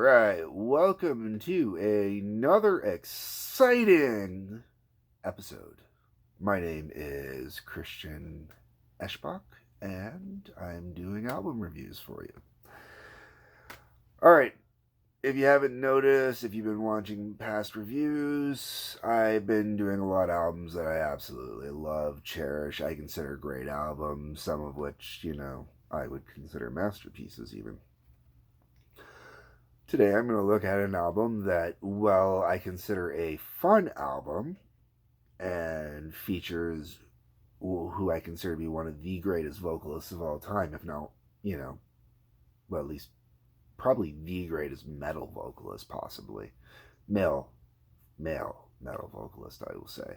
Alright, welcome to another exciting episode. My name is Christian Eschbach, and I'm doing album reviews for you. Alright, if you haven't noticed, if you've been watching past reviews, I've been doing a lot of albums that I absolutely love, cherish, I consider great albums, some of which, I would consider masterpieces even. Today I'm going to look at an album that, well, I consider a fun album and features who I consider to be one of the greatest vocalists of all time, if not, well, at least probably the greatest metal vocalist, possibly. Male metal vocalist, I will say.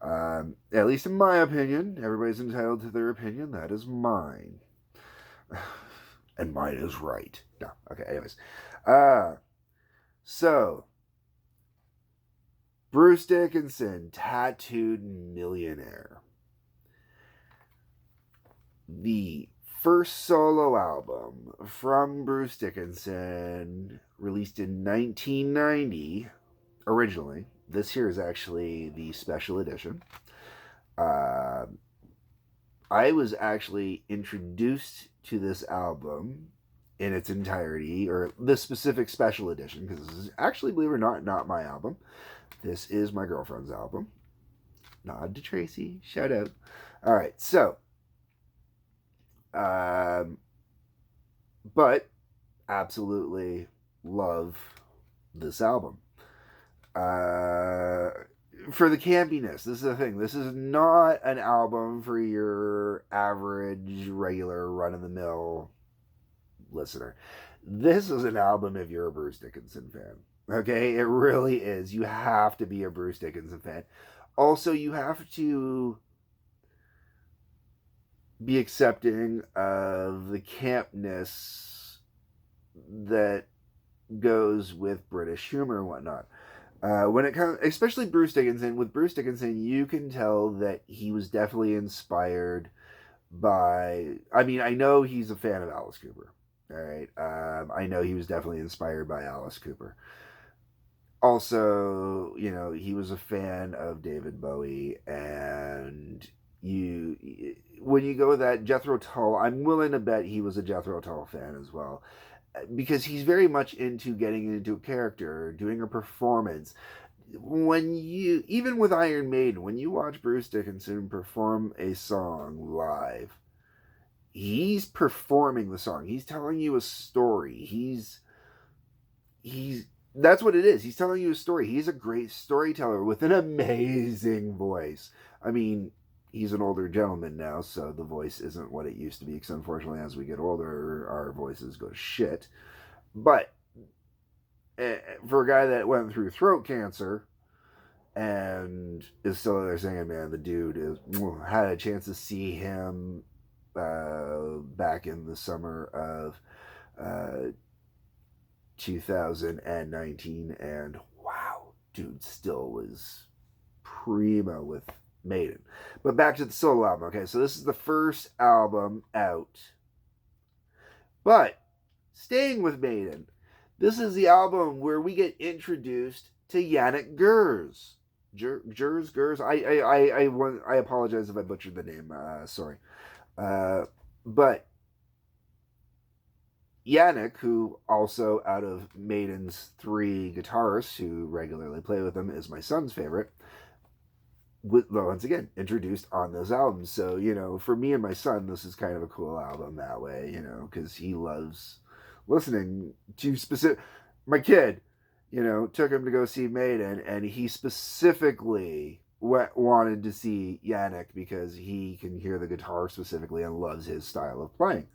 At least in my opinion. Everybody's entitled to their opinion. That is mine. And mine is right. No, okay, anyways. So, Bruce Dickinson, Tattooed Millionaire. The first solo album from Bruce Dickinson, released in 1990, originally. This here is actually the special edition. I was actually introduced to this album in its entirety, or the specific special edition, because this is actually, believe it or not my album. This is my girlfriend's album. Nod to Tracy. Shout out. Alright, so. But absolutely love this album. For the campiness, this is the thing. This is not an album for your average, regular, run-of-the-mill listener. This is an album if you're a Bruce Dickinson fan. Okay? It really is. You have to be a Bruce Dickinson fan. Also, you have to be accepting of the campness that goes with British humor and whatnot. When it comes, especially Bruce Dickinson, with Bruce Dickinson, you can tell that he was definitely inspired by, I know he's a fan of Alice Cooper. All right. I know he was definitely inspired by Alice Cooper. Also, he was a fan of David Bowie, and when you go with that, Jethro Tull, I'm willing to bet he was a Jethro Tull fan as well, because he's very much into getting into a character, doing a performance. Even with Iron Maiden, when you watch Bruce Dickinson perform a song live, he's performing the song. He's telling you a story. That's what it is. He's telling you a story. He's a great storyteller with an amazing voice. He's an older gentleman now, so the voice isn't what it used to be, because unfortunately as we get older, our voices go to shit. But for a guy that went through throat cancer and is still there singing, man, the dude had a chance to see him back in the summer of 2019, and wow, dude still was primo with Maiden. But back to the solo album. Okay, so this is the first album out. But staying with Maiden, this is the album where we get introduced to Janick Gers. Gers. I apologize if I butchered the name. Sorry. But Janick, who also out of Maiden's 3 guitarists who regularly play with them, is my son's favorite. Once again, introduced on those albums. So, for me and my son, this is kind of a cool album that way, because he loves listening to specific. My kid, took him to go see Maiden, and he specifically wanted to see Janick because he can hear the guitar specifically and loves his style of playing.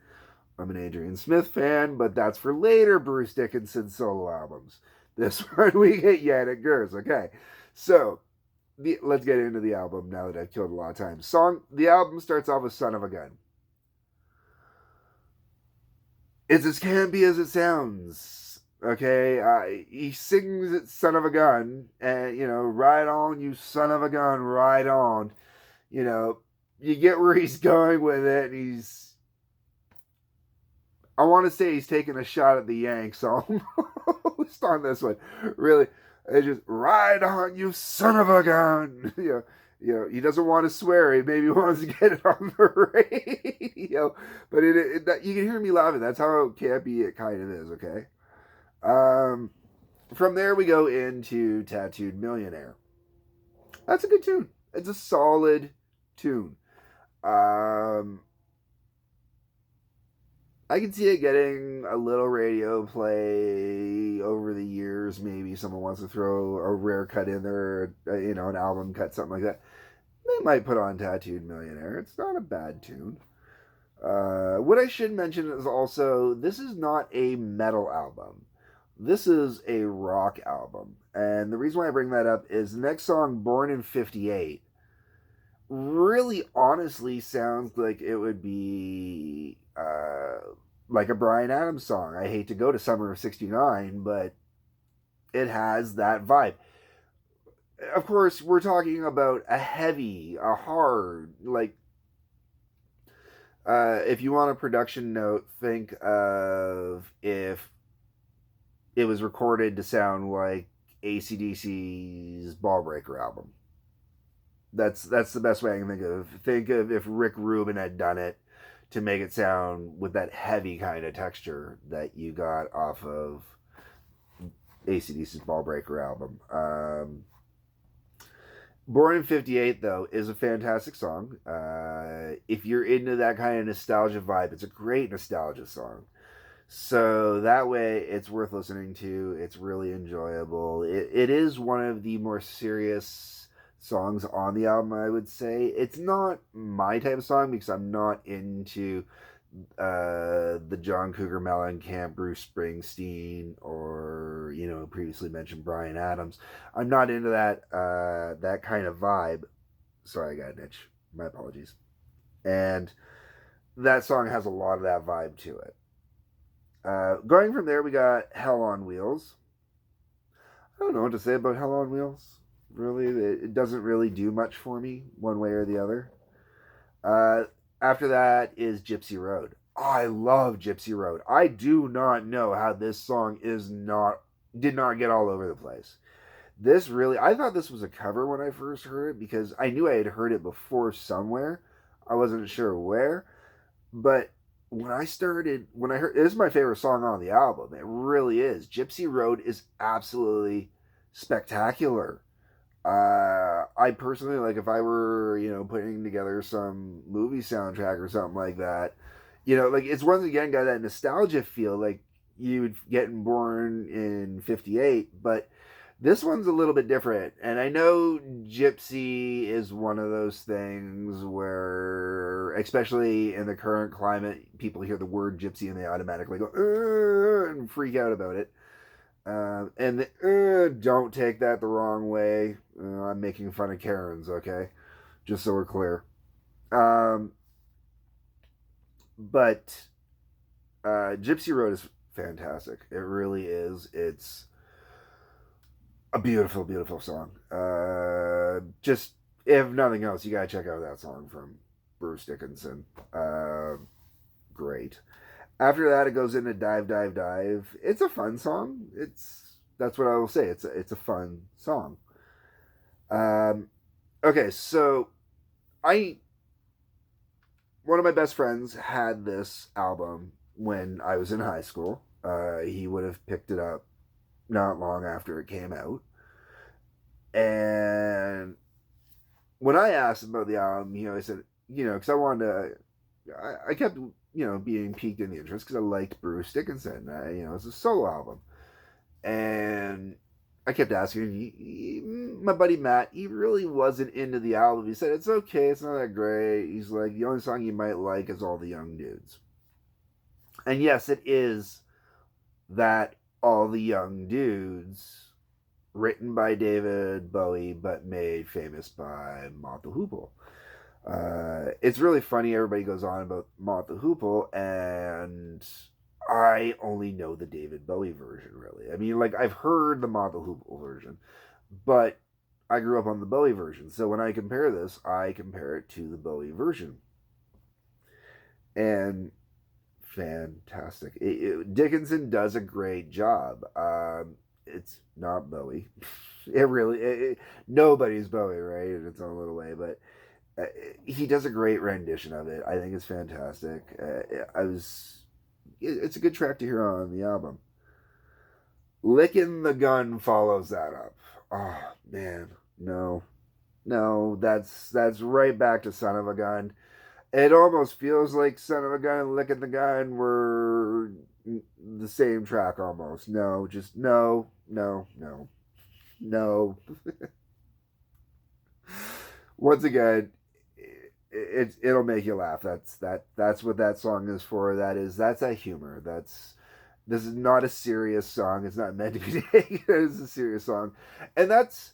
I'm an Adrian Smith fan, but that's for later Bruce Dickinson solo albums. This one, we get Janick Gers. Okay, so let's get into the album now that I've killed a lot of time. The album starts off with Son of a Gun. It's as campy as it sounds. Okay, he sings it, Son of a Gun, and, ride on, you son of a gun, ride on. You get where he's going with it, and I want to say he's taking a shot at the Yanks almost. twist on this one. Really, it just ride on, you son of a gun. He doesn't want to swear. He maybe wants to get it on the radio, but you can hear me laughing. That's how campy it kind of is. Okay. From there we go into Tattooed Millionaire. That's a good tune. It's a solid tune. I can see it getting a little radio play over the years. Maybe someone wants to throw a rare cut in there, an album cut, something like that. They might put on Tattooed Millionaire. It's not a bad tune. What I should mention is also, this is not a metal album. This is a rock album. And the reason why I bring that up is the next song, Born in 58, really honestly sounds like it would be like a Bryan Adams song. I hate to go to Summer of 69, but it has that vibe. Of course, we're talking about a heavy, a hard, like, if you want a production note, think of if it was recorded to sound like AC/DC's Ballbreaker album. That's the best way I can think of. Think of if Rick Rubin had done it to make it sound with that heavy kind of texture that you got off of AC/DC's Ballbreaker album. Born in 58, though, is a fantastic song. If you're into that kind of nostalgia vibe, it's a great nostalgia song. So that way, it's worth listening to. It's really enjoyable. It is one of the more serious songs on the album, I would say. It's not my type of song because I'm not into the John Cougar Mellencamp, Bruce Springsteen, or previously mentioned Bryan Adams. I'm not into that kind of vibe. Sorry, I got an itch. My apologies. And that song has a lot of that vibe to it. Going from there, we got Hell on Wheels. I don't know what to say about Hell on Wheels. Really, it doesn't really do much for me, one way or the other. After that is Gypsy Road. I love Gypsy Road. I do not know how this song did not get all over the place. I thought this was a cover when I first heard it because I knew I had heard it before somewhere. I wasn't sure where, but when I heard, this is my favorite song on the album. It really is. Gypsy Road is absolutely spectacular. I personally, like, if I were, putting together some movie soundtrack or something like that, like, it's once again got that nostalgia feel, like you getting born in 58, but this one's a little bit different. And I know Gypsy is one of those things where, especially in the current climate, people hear the word Gypsy and they automatically go, and freak out about it. And don't take that the wrong way. I'm making fun of Karens, okay? Just so we're clear. But Gypsy Road is fantastic. It really is. It's a beautiful, beautiful song. Just, if nothing else, you gotta check out that song from Bruce Dickinson. Great. After that, it goes into Dive, Dive, Dive. It's a fun song. That's what I will say. It's a fun song. Okay, so one of my best friends had this album when I was in high school. He would have picked it up not long after it came out. And when I asked him about the album, I said, because I wanted to, I kept, being piqued in the interest because I liked Bruce Dickinson. It's a solo album. And I kept asking, my buddy Matt, he really wasn't into the album. He said, it's okay, it's not that great. He's like, the only song you might like is All the Young Dudes. And yes, it is that All the Young Dudes, written by David Bowie, but made famous by Mott the Hoople. It's really funny, everybody goes on about Mott the Hoople, and I only know the David Bowie version, really. I mean, like, I've heard the Mott the Hoople version, but I grew up on the Bowie version. So when I compare this, I compare it to the Bowie version. And fantastic. Dickinson does a great job. It's not Bowie. Nobody's Bowie, right? In its own little way, but uh, he does a great rendition of it. I think it's fantastic. It's a good track to hear on the album. Licking the Gun follows that up. Oh man, no, no, that's right back to Son of a Gun. It almost feels like Son of a Gun and Licking the Gun were the same track almost. No, just no, no, no, no. Once again, it'll make you laugh. That's what that song is for. That's a humor. This is not a serious song. It's not meant to be taken as a serious song, and that's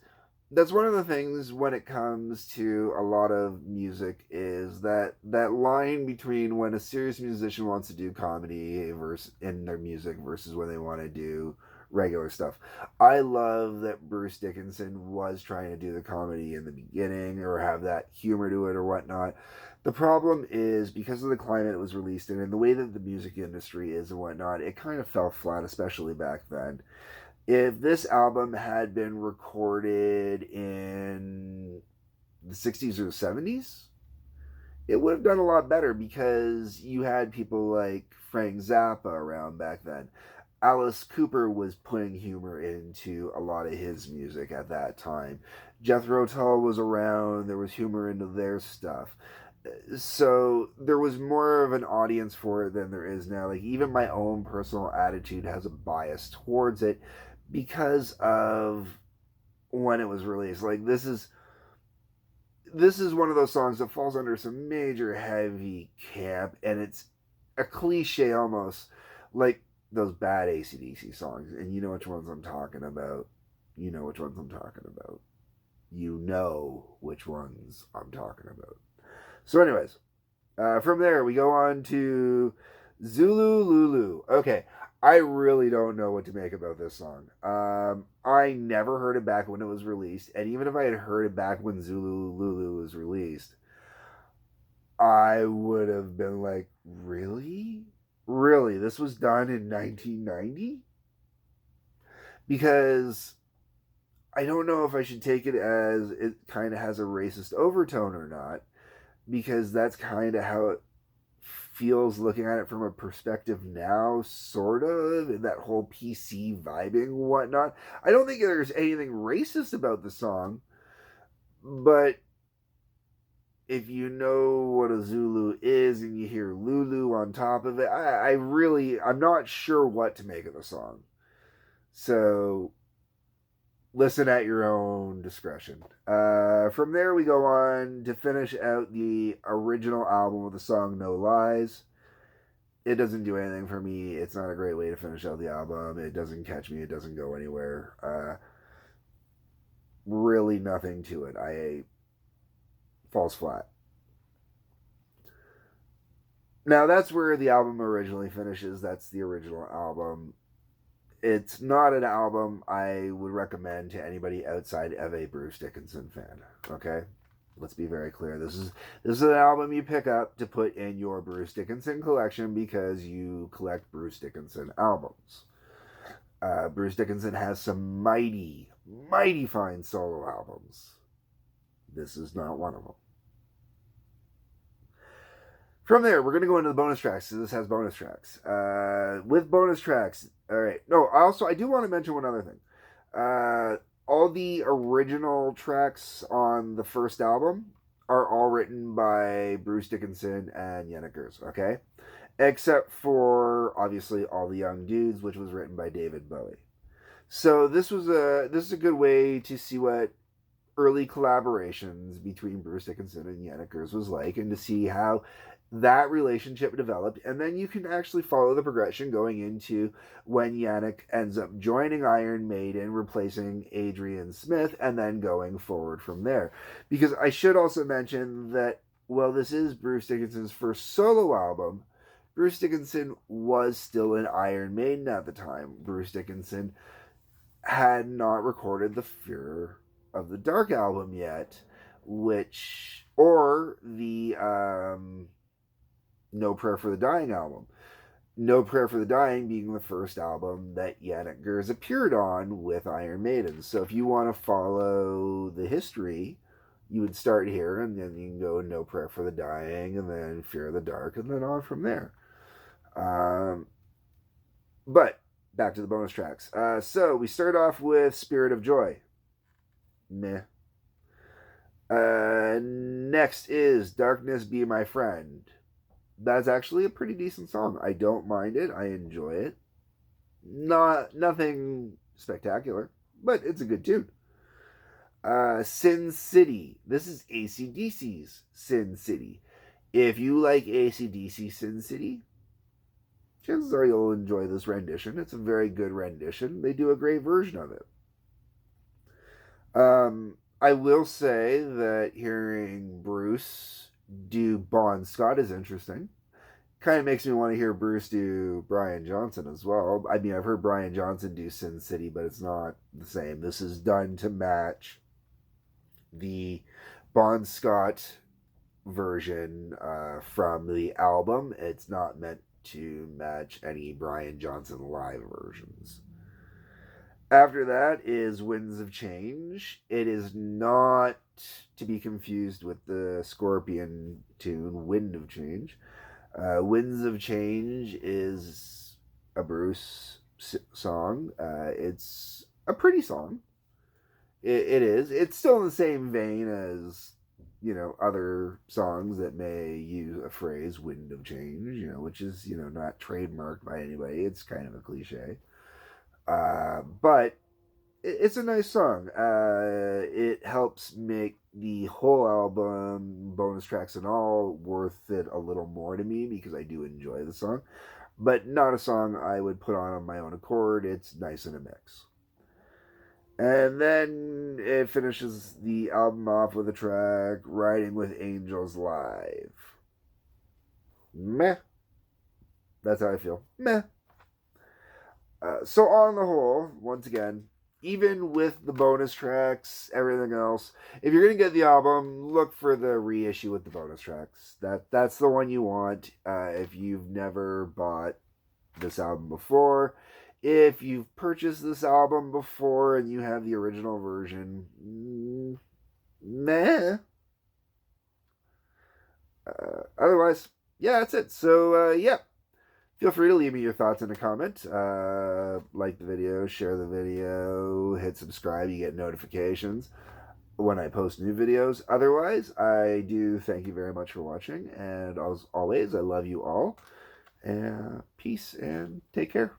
one of the things when it comes to a lot of music is that line between when a serious musician wants to do comedy versus in their music versus when they want to do regular stuff. I love that Bruce Dickinson was trying to do the comedy in the beginning or have that humor to it or whatnot. The problem is because of the climate it was released in and the way that the music industry is and whatnot, it kind of fell flat, especially back then. If this album had been recorded in the 60s or the 70s, it would have done a lot better because you had people like Frank Zappa around back then. Alice Cooper was putting humor into a lot of his music at that time. Jethro Tull was around, there was humor into their stuff. So there was more of an audience for it than there is now. Like even my own personal attitude has a bias towards it because of when it was released. Like this is one of those songs that falls under some major heavy camp, and it's a cliche almost, like those bad AC/DC songs. And you know which ones I'm talking about. You know which ones I'm talking about. You know which ones I'm talking about. So, anyways, from there we go on to Zulu Lulu. Okay, I really don't know what to make about this song. I never heard it back when it was released, and even if I had heard it back when Zulu Lulu was released, I would have been like, really? Really? This was done in 1990? Because I don't know if I should take it as it kind of has a racist overtone or not, because that's kind of how it feels looking at it from a perspective now, sort of, in that whole PC vibing and whatnot. I don't think there's anything racist about the song, but if you know what a Zulu is and you hear Lulu on top of it, I'm not sure what to make of the song. So listen at your own discretion. From there, we go on to finish out the original album with the song No Lies. It doesn't do anything for me. It's not a great way to finish out the album. It doesn't catch me. It doesn't go anywhere. Really nothing to it. Falls flat. Now, that's where the album originally finishes. That's the original album. It's not an album I would recommend to anybody outside of a Bruce Dickinson fan. Okay, let's be very clear. This is an album you pick up to put in your Bruce Dickinson collection because you collect Bruce Dickinson albums. Bruce Dickinson has some mighty, mighty fine solo albums. This is not one of them. From there, we're going to go into the bonus tracks. So this has bonus tracks. With bonus tracks, all right. No, also, I do want to mention one other thing. All the original tracks on the first album are all written by Bruce Dickinson and Janick Gers, okay? Except for, obviously, All the Young Dudes, which was written by David Bowie. So this is a good way to see what early collaborations between Bruce Dickinson and Janick Gers was like, and to see how that relationship developed, and then you can actually follow the progression going into when Janick ends up joining Iron Maiden, replacing Adrian Smith, and then going forward from there. Because I should also mention that, well, this is Bruce Dickinson's first solo album. Bruce Dickinson was still in Iron Maiden at the time. Bruce Dickinson had not recorded the Fear of the Dark album yet, or the No Prayer for the Dying album. No Prayer for the Dying being the first album that Janick Gers appeared on with Iron Maiden. So if you want to follow the history, you would start here, and then you can go No Prayer for the Dying, and then Fear of the Dark, and then on from there. But back to the bonus tracks. So we start off with Spirit of Joy. Meh. Next is Darkness Be My Friend. That's actually a pretty decent song. I don't mind it. I enjoy it. Nothing spectacular, but it's a good tune. Sin City. This is AC/DC's Sin City. If you like AC/DC Sin City, chances are you'll enjoy this rendition. It's a very good rendition. They do a great version of it. I will say that hearing Bruce do Bon Scott is interesting. Kind of makes me want to hear Bruce do Brian Johnson as well. I mean, I've heard Brian Johnson do Sin City, but it's not the same. This is done to match the Bon Scott version from the album. It's not meant to match any Brian Johnson live versions. After that is Winds of Change. It is not to be confused with the Scorpion tune, Wind of Change. Winds of Change is a Bruce song. It's a pretty song. It is. It's still in the same vein as, other songs that may use a phrase, Wind of Change, which is, not trademarked by anybody. It's kind of a cliche. But it's a nice song. It helps make the whole album, bonus tracks and all, worth it a little more to me because I do enjoy the song. But not a song I would put on my own accord. It's nice in a mix. And then it finishes the album off with a track, Riding with Angels Live. Meh. That's how I feel. Meh. So on the whole, once again, even with the bonus tracks, everything else, if you're going to get the album, look for the reissue with the bonus tracks. That's the one you want if you've never bought this album before. If you've purchased this album before and you have the original version, meh. Otherwise, yeah, that's it. So, yeah. Feel free to leave me your thoughts in a comment. Like the video, share the video, hit subscribe. You get notifications when I post new videos. Otherwise, I do thank you very much for watching. And as always, I love you all. Peace and take care.